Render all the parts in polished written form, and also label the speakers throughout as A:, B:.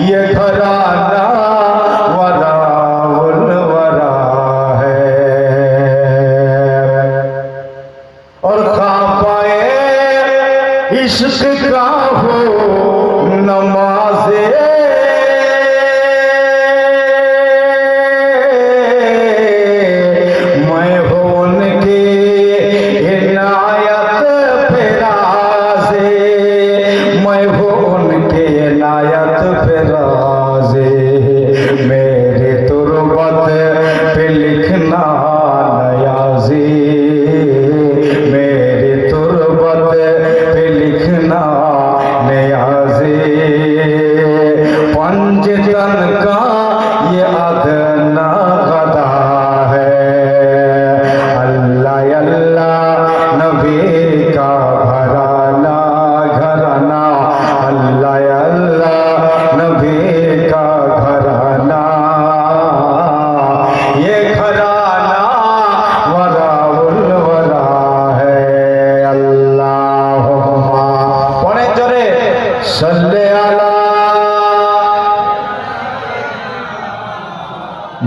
A: ये घराना वराउल वरा है और खा पाए इश्क का हो नमाज़े मैं हो उनके इनायत पे राज़े मैं हो उनके इनायत पे राज़े मेरे तुरबत पे लिखना नयाज़े मेरे तुरबत पे लिखना नयाज़े पंजतन का ये अदना गदा है अल्लाह अल्लाह नबी का घराना घराना अल्लाह अल्लाह नबी का घराना ये घराना वराउल वरा है अल्लाहुम्मा पढ़े जोरे सल्ले अला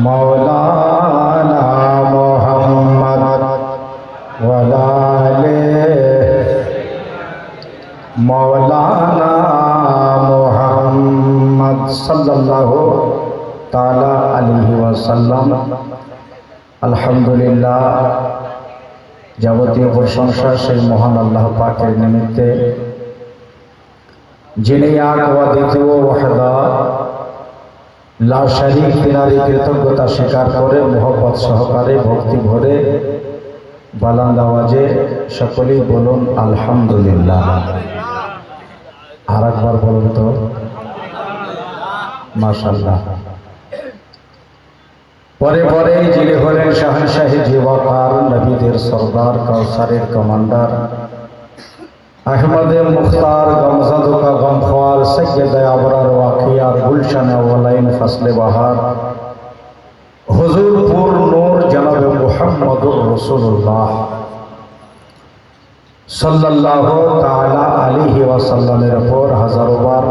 A: मौलाना मोहम्मद वलाले मौलाना मोहम्मद सल्लल्लाहु ताला अलैहि वसल्लम। अल्हम्दुलिल्लाह যাবতীয় প্রশংসা সেই মহান আল্লাহ পাকের নিমিত্তে যিনি এক ও দ্বিতীয় ওয়াহদা লা শারীক তিনারই কৃতজ্ঞতা স্বীকার করে মোহব্বত সহকারে ভক্তি ভরে বালান্দ আওয়াজে সকলেই বলুন আলহামদুলিল্লাহ। আর একবার বলুন তো মাশাআল্লাহ। পরে পরে যিনি হলেন শাহনশাহী জিওয়াকার নবীদের সরদার কাউসারের কমান্ডার अहमद मुख्तार गमज़द का गमख्वार सैयद अबरार वाक़िया गुलशन अव्वलैन फसले बहार हुजूर पुर नूर जनाब मुहम्मदुर रसूलुल्लाह सल्लल्लाहु ताला अलैहि वसल्लमेर ओपर हजारों बार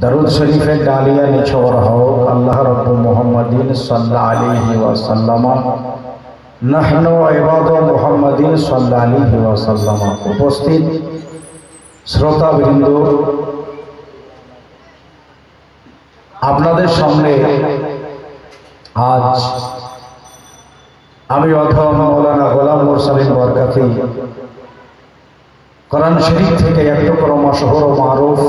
A: दरूद शरीफे डालिया निछोड़ हो अल्लाह रब्बुल मुहम्मदीन सल्लल्लाहु अलैहि वसल्लम नहनु इबादु मुहम्मदीन सल्लल्लाहु अलैहि वसल्लम। उपस्थित श्रोताबृंद আপনাদের সামনে আজ আমি অথম মৌলানা গোলাম মুরসালিন বরকাতি কোরআন শরীফ থেকে এক টুকরো মাশহুর ও মারুফ